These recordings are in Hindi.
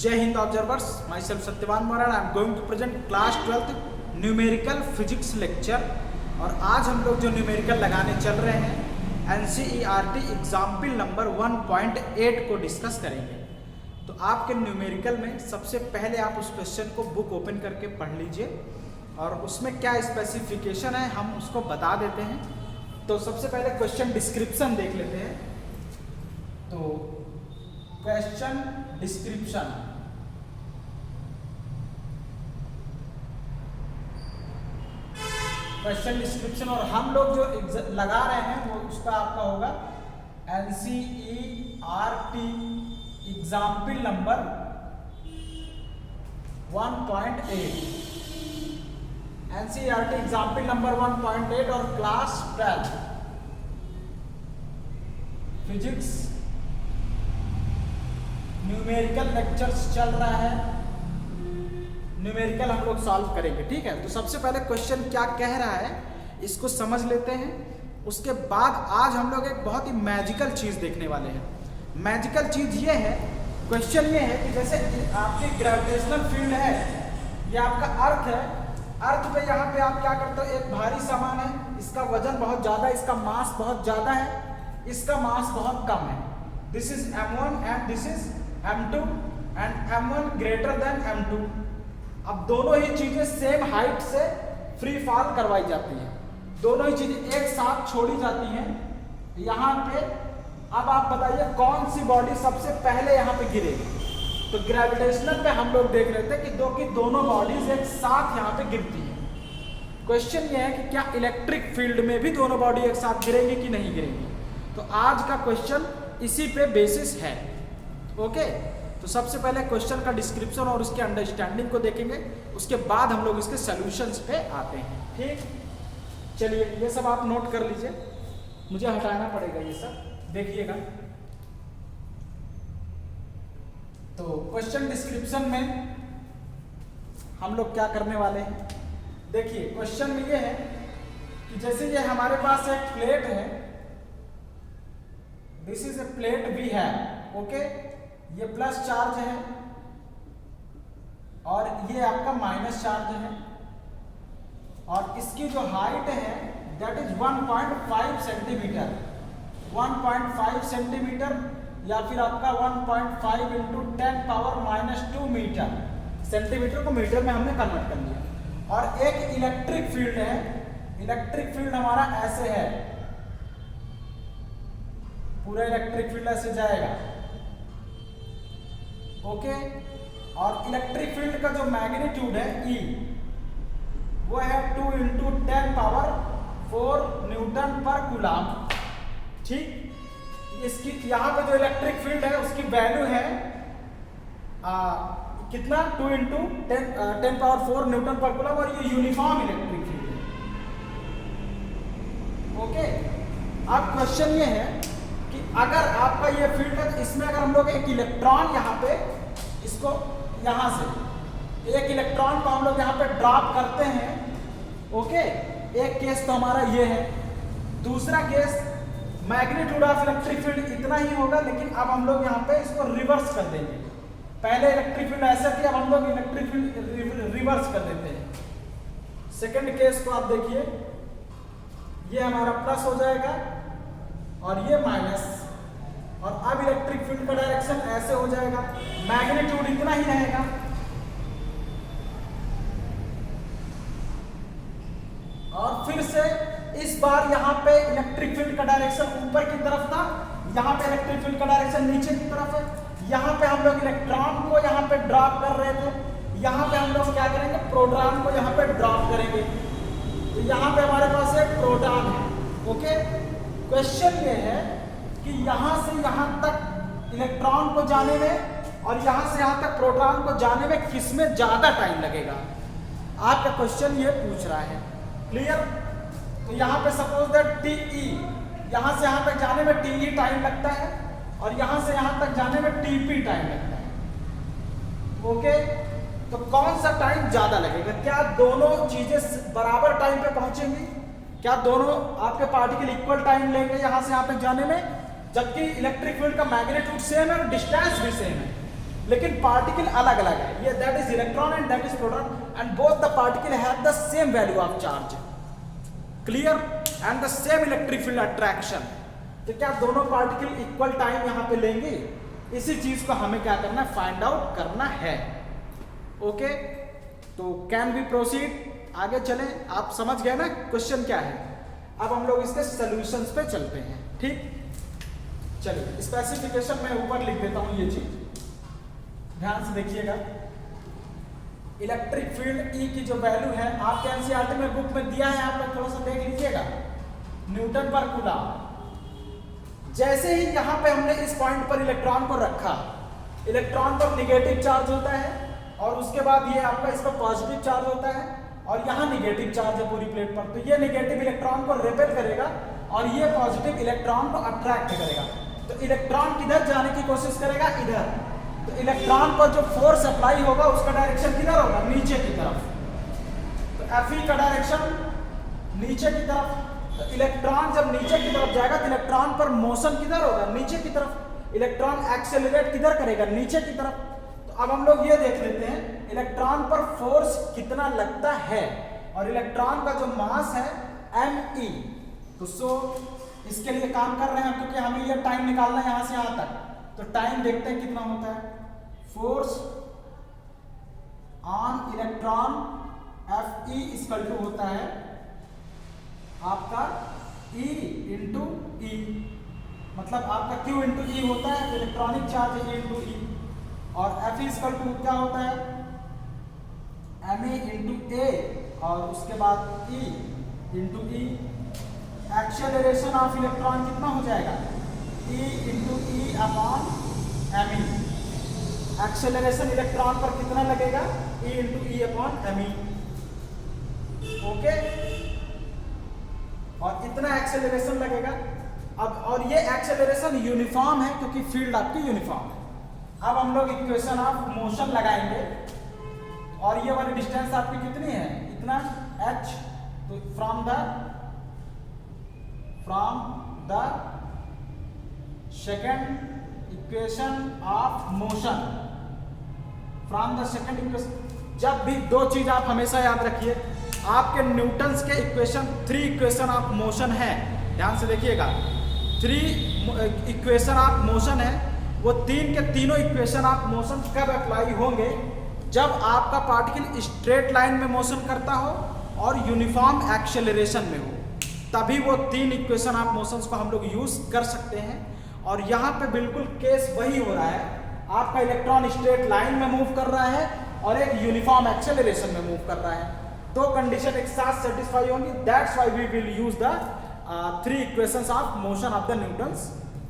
जय हिंद observers, myself Satyavan Maran. I am going to present class 12th numerical physics lecture. और आज हम लोग जो न्यूमेरिकल लगाने चल रहे हैं NCERT एग्जाम्पल नंबर 1.8 को डिस्कस करेंगे। तो आपके न्यूमेरिकल में सबसे पहले आप उस क्वेश्चन को बुक ओपन करके पढ़ लीजिए और उसमें क्या स्पेसिफिकेशन है हम उसको बता देते हैं। तो सबसे पहले क्वेश्चन डिस्क्रिप्शन देख लेते हैं। तो क्वेश्चन डिस्क्रिप्शन, और हम लोग जो लगा रहे हैं वो उसका आपका होगा NCERT example number 1.8। NCERT example number 1.8 और क्लास 12 फिजिक्स न्यूमेरिकल लेक्चर्स चल रहा है। न्यूमेरिकल हम लोग सॉल्व करेंगे, ठीक है। तो सबसे पहले क्वेश्चन क्या कह रहा है इसको समझ लेते हैं। उसके बाद आज हम लोग एक बहुत ही मैजिकल चीज़ देखने वाले हैं। मैजिकल चीज़ ये है, क्वेश्चन ये है कि जैसे आपकी ग्रेविटेशनल फील्ड है, ये आपका अर्थ है। अर्थ पे यहाँ पे आप क्या करते हो, एक भारी सामान है, इसका वजन बहुत ज़्यादा, इसका मास बहुत ज़्यादा है, इसका मास बहुत कम है। This is M1 and this is M2 and M1 greater than M2। अब दोनों ही चीजें सेम हाइट से फ्री फॉल करवाई जाती हैं, दोनों ही चीजें एक साथ छोड़ी जाती हैं यहाँ पे। अब आप बताइए कौन सी बॉडी सबसे पहले यहाँ पे गिरेगी। तो ग्रेविटेशनल पे हम लोग देख रहे थे कि दोनों बॉडीज एक साथ यहाँ पे गिरती हैं। क्वेश्चन ये है कि क्या इलेक्ट्रिक फील्ड में भी दोनों बॉडी एक साथ गिरेंगी कि नहीं गिरेंगी। तो आज का क्वेश्चन इसी पे बेसिस है, ओके। तो सबसे पहले क्वेश्चन का डिस्क्रिप्शन और उसके अंडरस्टैंडिंग को देखेंगे, उसके बाद हम लोग इसके सॉल्यूशंस पे आते हैं, ठीक। चलिए ये सब आप नोट कर लीजिए, मुझे हटाना पड़ेगा ये सब, देखिएगा। तो क्वेश्चन डिस्क्रिप्शन में हम लोग क्या करने वाले हैं, देखिए। क्वेश्चन में ये है कि जैसे ये हमारे पास एक प्लेट है, दिस इज ए प्लेट भी है, ओके। ये प्लस चार्ज है और ये आपका माइनस चार्ज है, और इसकी जो हाइट है दैट इज 1.5 सेंटीमीटर। 1.5 सेंटीमीटर या फिर आपका 1.5 × 10⁻⁻² मीटर। सेंटीमीटर को मीटर में हमने कन्वर्ट कर लिया। और एक इलेक्ट्रिक फील्ड है, इलेक्ट्रिक फील्ड हमारा ऐसे है, पूरा इलेक्ट्रिक फील्ड ऐसे जाएगा, ओके। और इलेक्ट्रिक फील्ड का जो मैग्नीट्यूड है E, वो है 2 × 10⁴ न्यूटन पर कूलम, ठीक। इसकी यहाँ पे जो इलेक्ट्रिक फील्ड है उसकी वैल्यू है कितना, 2 × 10⁴ न्यूटन पर कूलम, और ये यूनिफॉर्म इलेक्ट्रिक फील्ड है, ओके। अब क्वेश्चन ये है कि अगर आपका ये फील्ड है तो इसमें अगर हम लोग एक इलेक्ट्रॉन यहाँ पे, इसको यहाँ से एक इलेक्ट्रॉन को हम लोग यहाँ पे ड्रॉप करते हैं, ओके। एक केस तो हमारा ये है। दूसरा case magnitude of electric field इतना ही होगा, लेकिन अब हम लोग यहाँ पे इसको रिवर्स कर देंगे। पहले इलेक्ट्रिक फील्ड ऐसा थी, अब हम लोग इलेक्ट्रिक फील्ड रिवर्स कर देते हैं। सेकेंड केस को आप देखिए, ये हमारा प्लस हो जाएगा और ये माइनस, और अब इलेक्ट्रिक फील्ड का डायरेक्शन ऐसे हो जाएगा, मैग्नीट्यूड इतना ही रहेगा। और फिर से इस बार यहाँ पे इलेक्ट्रिक फील्ड का डायरेक्शन ऊपर की तरफ था, यहाँ पे इलेक्ट्रिक फील्ड का डायरेक्शन नीचे की तरफ है। यहाँ पे हम लोग इलेक्ट्रॉन को यहाँ पे ड्रॉप कर रहे थे, यहाँ पे हम लोग क्या करेंगे, प्रोटॉन को यहाँ पे ड्रॉप करेंगे। तो यहाँ पे हमारे पास एक प्रोटॉन है, ओके। क्वेश्चन ये है कि यहाँ से यहाँ तक इलेक्ट्रॉन को जाने में और यहाँ से यहाँ तक प्रोटॉन को जाने में किसमें ज्यादा टाइम लगेगा, आपका क्वेश्चन ये पूछ रहा है, क्लियर। तो यहाँ पे सपोज दैट TE, यहाँ से यहाँ तक जाने में TE टाइम लगता है और यहाँ से यहाँ तक जाने में TP टाइम लगता है, ओके। तो कौन सा टाइम ज्यादा लगेगा, क्या दोनों चीजें बराबर टाइम पे पहुंचेंगी, क्या दोनों आपके पार्टिकल इक्वल टाइम लेंगे यहाँ से यहाँ तक जाने में, जबकि इलेक्ट्रिक फील्ड का मैग्नीट्यूड सेम है और डिस्टेंस भी सेम है। लेकिन पार्टिकल अलग अलग है, ये that is electron and that is proton and both the particle have the same value of charge, clear, and the same electric field attraction. तो क्या दोनों पार्टिकल इक्वल टाइम यहाँ पे लेंगे? इसी चीज को हमें क्या करना है, फाइंड आउट करना है। ओके, तो कैन वी प्रोसीड, आगे चलें। आप समझ गए ना क्वेश्चन क्या है। अब हम लोग इसके सॉल्यूशंस पे चलते हैं, ठीक। चलिए स्पेसिफिकेशन में ऊपर लिख देता हूं ये चीज, ध्यान से देखिएगा। इलेक्ट्रिक फील्ड ई की जो वैल्यू है आपके एनसीईआरटी में बुक में दिया है, आप लोग थोड़ा सा देख लीजिएगा, न्यूटन पर कूलम। जैसे ही यहाँ पे हमने इस पॉइंट पर इलेक्ट्रॉन को रखा, इलेक्ट्रॉन पर निगेटिव चार्ज होता है और उसके बाद ये आपका इस पर पॉजिटिव चार्ज होता है और यहाँ निगेटिव चार्ज है पूरी प्लेट पर। तो ये निगेटिव इलेक्ट्रॉन को रिपेल करेगा और ये पॉजिटिव इलेक्ट्रॉन को अट्रैक्ट करेगा। तो इलेक्ट्रॉन किधर जाने की कोशिश करेगा, इधर। तो इलेक्ट्रॉन पर जो फोर्स अप्लाई होगा उसका डायरेक्शन किधर होगा, नीचे की तरफ। तो Fe का डायरेक्शन नीचे की तरफ। तो इलेक्ट्रॉन जब नीचे की तरफ जाएगा तो इलेक्ट्रॉन पर मोशन किधर होगा, नीचे की तरफ। इलेक्ट्रॉन एक्सेलरेट किधर करेगा, नीचे की तरफ। तो अब हम लोग ये देख लेते हैं इलेक्ट्रॉन पर फोर्स कितना लगता है, और इलेक्ट्रॉन का जो मास है me। तो सो इसके लिए काम कर रहे हैं क्योंकि हमें ये टाइम निकालना है यहां से यहां तक। तो टाइम देखते हैं कितना होता है। Force on electron Fe equal to होता है आपका E इंटू ई, मतलब आपका Q इंटू ई होता है, इलेक्ट्रॉनिक चार्ज E इंटू ई। और Fe इक्वल टू क्या होता है, Me इंटू ए और उसके बाद E into E. Acceleration of electron कितना हो जाएगा, E इंटू ई अपॉन Me। एक्सेलरेशन इलेक्ट्रॉन पर कितना लगेगा, E इंटू ई अपॉन Me। ओके, और इतना एक्सेलरेशन लगेगा। अब और ये एक्सेलरेशन यूनिफॉर्म है क्योंकि फील्ड आपकी यूनिफॉर्म है। अब हम लोग इक्वेशन ऑफ मोशन लगाएंगे और ये वाली डिस्टेंस आपकी कितनी है, इतना h। तो from the second equation of motion, from the second equation. जब भी दो चीज आप हमेशा याद रखिए, आपके न्यूटन्स के इक्वेशन 3 इक्वेशन ऑफ मोशन है, ध्यान से देखिएगा। 3 इक्वेशन ऑफ मोशन है, वो 3 के तीनों इक्वेशन ऑफ मोशन कब अप्लाई होंगे, जब आपका पार्टिकल स्ट्रेट लाइन में मोशन करता हो और यूनिफॉर्म एक्सेलरेशन में हो, तभी वो 3 इक्वेशन ऑफ मोशंस को हम लोग यूज कर सकते हैं। और यहाँ पे बिल्कुल केस वही हो रहा है, आपका इलेक्ट्रॉन स्ट्रेट लाइन में मूव कर रहा है और एक यूनिफॉर्म एक्सेलरेशन में मूव कर रहा है। दो कंडीशन एक साथ सेटिस्फाई होंगी, that's why we will use the 3 equations of motion of the Newton's.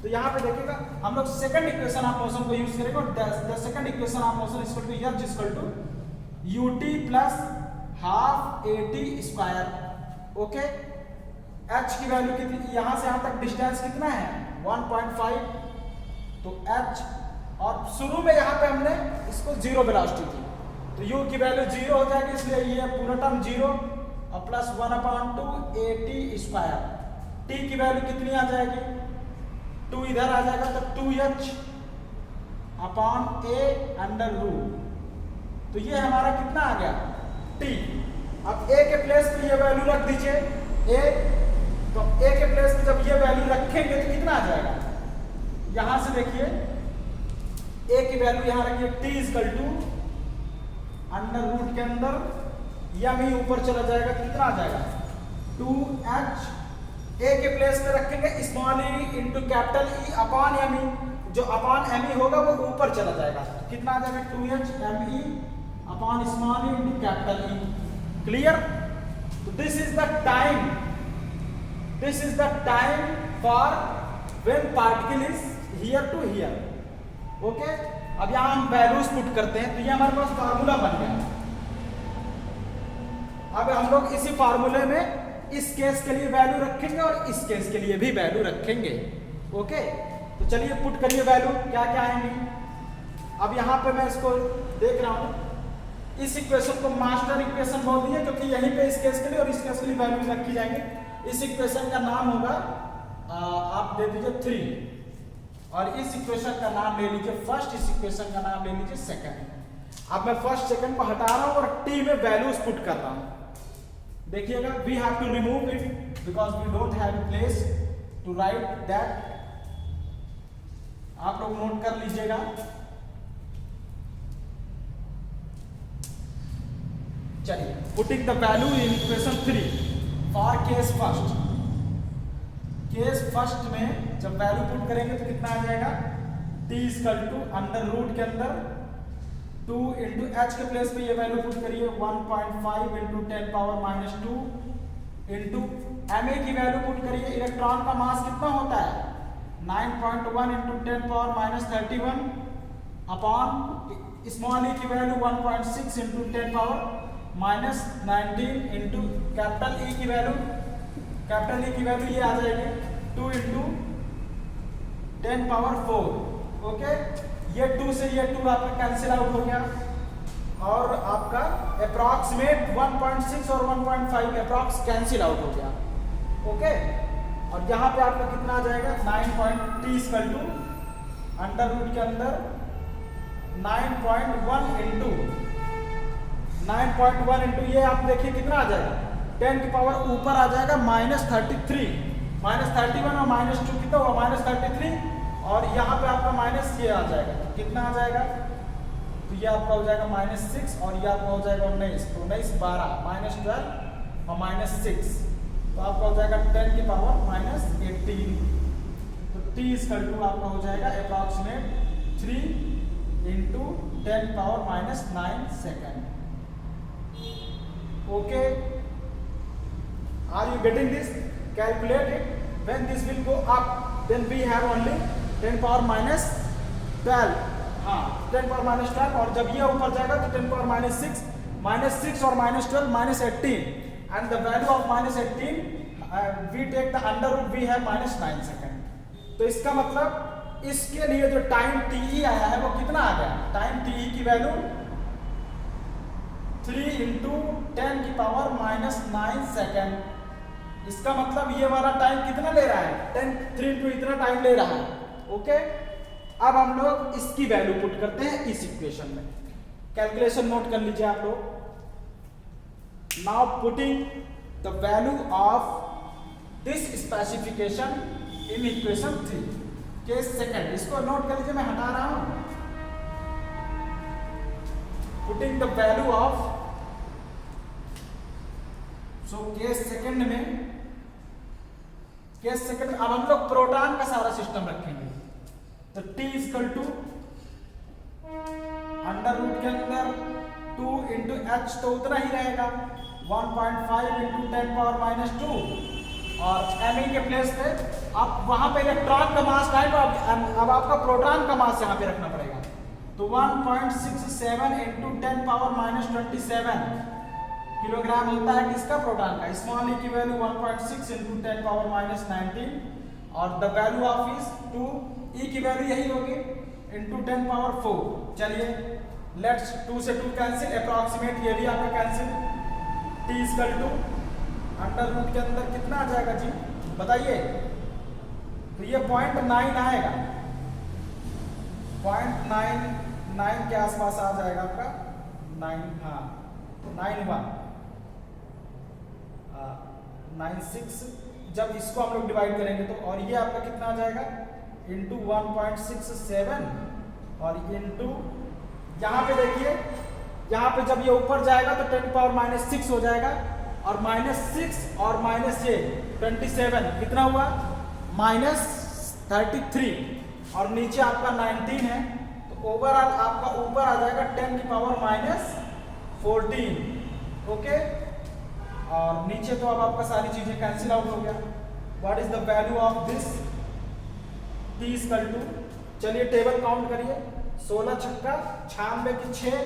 तो यहाँ पे देखिएगा हम लोग सेकंड इक्वेशन ऑफ मोशन को यूज करेंगे और the second equation of motion is equal to H equal to ut plus half at square. Okay, h की वैल्यू कितनी, यहाँ से यहाँ तक डिस्टेंस कितना है 1.5। तो h, और शुरू में यहाँ पे हमने इसको 0 वेलोसिटी थी, तो u की वैल्यू 0 हो जाएगी, इसलिए ये पूरा टर्म 0 और प्लस 1/2 at स्क्वायर। t की वैल्यू कितनी आ जाएगी, 2 इधर आ जाएगा तो 2h upon a under root. तो ये हमारा कितना आ गया t। अब a के प्लेस पे ये वैल्यू रख दीजिए a, तो a के प्लेस पे जब ये वैल्यू रखेंगे तो कितना आ जाएगा, यहां से देखिए a की वैल्यू यहां रखिए t equal to under root के अंदर m ही ऊपर चला जाएगा, कितना आ जाएगा 2h। a के प्लेस पे रखेंगे small e into capital E upon m e, जो अपॉन m e होगा वो ऊपर चला जाएगा, कितना आ जाएगा 2h m e upon small e into capital E। Clear. तो this is the time for when particle is here to here. Okay, अब यहां हम वैल्यूज पुट करते हैं, तो ये हमारे पास फार्मूला बन गया। अब हम लोग इसी फार्मूले में इस केस के लिए वैल्यू रखेंगे और इस केस के लिए भी वैल्यू रखेंगे। ओके, तो चलिए पुट करिए वैल्यू क्या क्या आएंगी। अब यहाँ पे मैं इसको देख रहा हूँ, इस इक्वेशन को मास्टर इक्वेशन बोल दिए क्योंकि यहीं पे इस केस के लिए और इस केस के लिए वैल्यूज रखी जाएंगी। इस इक्वेशन का नाम होगा आप दे दीजिए 3 और इस इक्वेशन का नाम ले लीजिए फर्स्ट, इस इक्वेशन का नाम ले लीजिए सेकंड। अब मैं फर्स्ट सेकंड को हटा रहा हूं और टी में वैल्यूज पुट कर रहा हूं। देखिएगा, we have to remove it because we don't have a place to write that. आप लोग नोट कर लीजिएगा। चलिए, putting the value in equation 3 for case first. Case first में जब वैल्यू पुट करेंगे तो कितना आ जाएगा, t equal to under root के अंदर 2 इंटू एच के प्लेस पे ये वैल्यू पुट करिए 1.5 into 10 power minus 2 into ma की वैल्यू पुट करिए। इलेक्ट्रॉन का मास कितना होता है 9.1 into 10 power minus 31 upon small e की value 1.6 into 10 power minus 19 into capital E की वैल्यू, कैपिटल E की वैल्यू ये आ जाएगी 2 इंटू 10 पावर 4। ओके, ये 2 से ये 2 आपका कैंसिल आउट हो गया और आपका अप्रॉक्सीमेट 1.6 और 1.5 अप्रॉक्स कैंसिल आउट हो गया। ओके, और यहाँ पे आपका कितना आ जाएगा 9.t equal to under root के अंदर 9.1 इंटू ये आप देखिए कितना आ जाएगा 10 की पावर ऊपर आ जाएगा -33, -31 और -2 कितना हुआ -33 और यहाँ पे आपका माइनस ये आ जाएगा, कितना आ जाएगा तो ये आपका हो जाएगा -6 और ये आपका हो जाएगा 19, तो 19 12 -12 और -6 तो आपका हो जाएगा 10 की पावर -18। तो t इक्वल टू आपका हो जाएगा approximate 3 into 10 power -9 second. Okay, are you getting this? Calculate it. When this will go up, then we have only 10 power -12. हाँ, 10 power -12 और जब ये ऊपर जाएगा तो 10 power -6 और -12 -18 and the value of -18 we take the under root, we have -9 second. तो इसका मतलब इसके लिए जो टाइम टी आया है वो कितना आ गया, टाइम टी की वैल्यू 3 इंटू 10 की पावर -9 सेकेंड। इसका मतलब ये वाला टाइम कितना ले रहा है 3 इंटू इतना टाइम ले रहा है। ओके, अब हम लोग इसकी वैल्यू पुट करते हैं इस इक्वेशन में। कैलकुलेशन नोट कर लीजिए आप लोग। Now putting the value of this specification in equation 3 case second, इसको नोट कर लीजिए, मैं हटा रहा हूं। Putting the value of case second में, केस सेकंड अब हम लोग प्रोटॉन का सारा सिस्टम रखेंगे। तो t equal to under root के अंदर 2 इंटू एच तो उतना ही रहेगा 1.5 इंटू 10 पावर -2 और me के प्लेस पे आप वहां पे इलेक्ट्रॉन का मास है तो अब आपका प्रोटॉन का मास यहां पे रखना पड़ेगा। तो 1.67 इंटू 10 पावर -27 किलोग्राम होता है किसका, प्रोटॉन का। स्मॉल e की वैल्यू 1.6 इंटू 10 पावर -19 और the value of is 2, e की वैल्यू यही होगी इंटू 10 पावर 4। चलिए लेट्स 2 से 2 कैंसिल, अप्रॉक्सीमेट ये भी आपका cancel. t equal to under root के अंदर कितना आ जाएगा जी बताइए, तो ये 0.9 आएगा, 0.99 के आसपास आ जाएगा आपका 96। जब इसको हम लोग डिवाइड करेंगे तो और ये आपका कितना आ जाएगा इंटू 1.67 और इंटू यहाँ पे देखिए, यहाँ पे जब ये ऊपर जाएगा तो 10 पावर -6 हो जाएगा और -6 और -27 कितना हुआ -33 और नीचे आपका 19 है तो ओवरऑल आपका ऊपर आ जाएगा 10 की पावर -14। ओके, और नीचे तो अब आपका सारी चीजें कैंसिल आउट हो गया। What is the value of this t equal to, चलिए टेबल काउंट करिए, 16 छक्का 96 की 6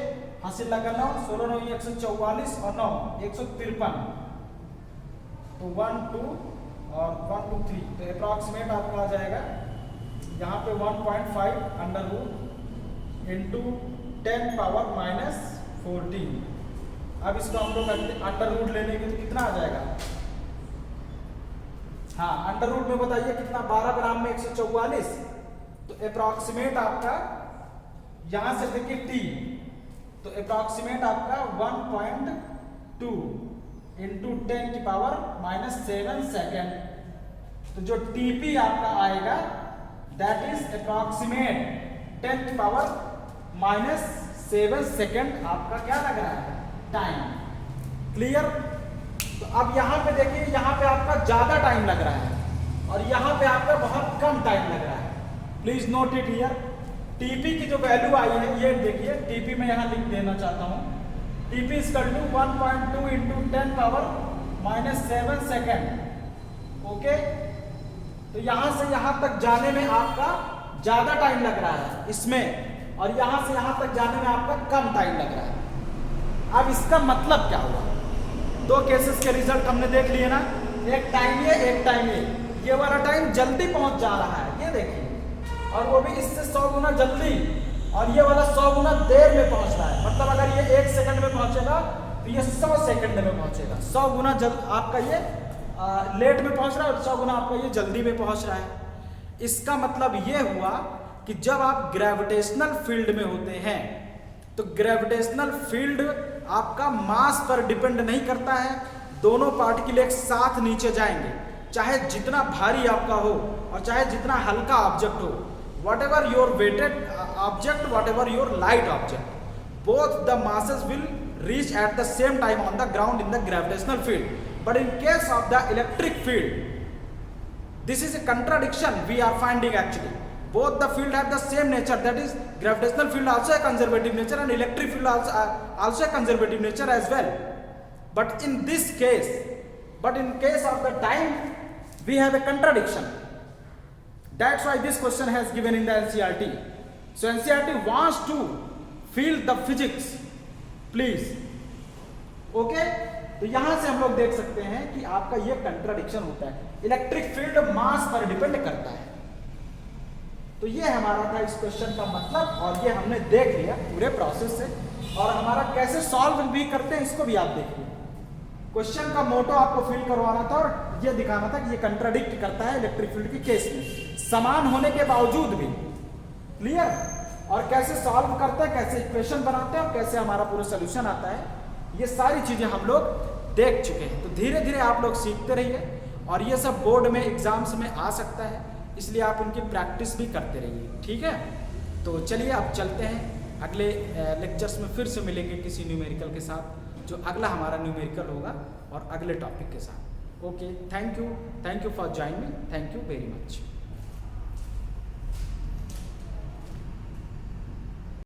हासिल लगा 9, 16 9 144 और 9 153 तो 1 2 और 1 2 3 तो अप्रॉक्सीमेट आपका आ जाएगा यहाँ पे 1.5 अंडर रूट इंटू 10 पावर -14। अब इसको हम लोग अंडर रूट ले लेंगे तो कितना आ जाएगा, हाँ अंडर रूट में बताइए कितना, 12 ग्राम में 144 तो अप्रॉक्सीमेट आपका यहां से देखिए टी, तो अप्रॉक्सीमेट आपका 1.2 इंटू 10⁻⁻7 सेकेंड। तो जो टीपी आपका आएगा दैट इज अप्रॉक्सीमेट 10⁻⁻7 सेकेंड आपका क्या लग रहा है टाइम। क्लियर। तो अब यहाँ पे देखिए, यहाँ पे आपका ज्यादा टाइम लग रहा है और यहाँ पे आपका बहुत कम टाइम लग रहा है। Please note it here. TP की जो वैल्यू आई है ये देखिए, टीपी में यहाँ लिख देना चाहता हूँ, TP is equal to 1.2 into 10⁻⁻7 second. Okay, तो यहाँ से यहाँ तक जाने में आपका ज्यादा टाइम लग रहा है इसमें, और यहाँ से यहाँ तक जाने में आपका कम टाइम लग रहा है। अब इसका मतलब क्या हुआ? दो केसेस के रिजल्ट हमने देख लिए ना, एक टाइम ये, एक टाइम ये वाला टाइम जल्दी पहुंच जा रहा है, ये देखिए, और वो भी इससे 100 गुना जल्दी, और ये वाला 100 गुना देर में पहुंच रहा है। मतलब अगर ये 1 सेकंड में पहुंचेगा तो ये 100 सेकंड में पहुंचेगा। 100 गुना आपका ये लेट में पहुंच रहा है और 100 गुना आपका ये जल्दी में पहुंच रहा है। इसका मतलब ये हुआ कि जब आप ग्रेविटेशनल फील्ड में होते हैं तो ग्रेविटेशनल फील्ड आपका मास पर डिपेंड नहीं करता है। दोनों पार्टिकल एक साथ नीचे जाएंगे, चाहे जितना भारी आपका हो और चाहे जितना हल्का ऑब्जेक्ट हो। whatever your weighted object, whatever your light object, both the masses will reach at the same time on the ground in the gravitational field. But in case of the electric field, this is a contradiction we are finding actually. Both the field have the same nature, that is gravitational field also a conservative nature and electric field also a conservative nature as well. But in this case, of the time, we have a contradiction. That's why this question has given in the NCERT. So NCERT wants to feel the physics, please. Okay? तो यहां से हम लोग देख सकते हैं कि आपका ये कंट्राडिक्शन होता है। इलेक्ट्रिक फील्ड मास पर डिपेंड करता है। तो ये हमारा था इस क्वेश्चन का मतलब, और ये हमने देख लिया पूरे प्रोसेस से, और हमारा कैसे सॉल्व भी करते हैं इसको भी आप देखिए। क्वेश्चन का मोटो आपको फील करवाना था और ये दिखाना था कि ये कंट्राडिक्ट करता है इलेक्ट्रिक फील्ड के केस में, समान होने के बावजूद भी। क्लियर। और कैसे सॉल्व करते हैं, कैसे इक्वेशन बनाते हैं और कैसे हमारा पूरा सोल्यूशन आता है, ये सारी चीजें हम लोग देख चुके हैं। तो धीरे धीरे आप लोग सीखते रहिए, और ये सब बोर्ड में एग्जाम्स में आ सकता है, इसलिए आप उनकी प्रैक्टिस भी करते रहिए। ठीक है, तो चलिए अब चलते हैं, अगले लेक्चर्स में फिर से मिलेंगे किसी न्यूमेरिकल के साथ, जो अगला हमारा न्यूमेरिकल होगा और अगले टॉपिक के साथ। Okay, thank you for joining, thank you very much.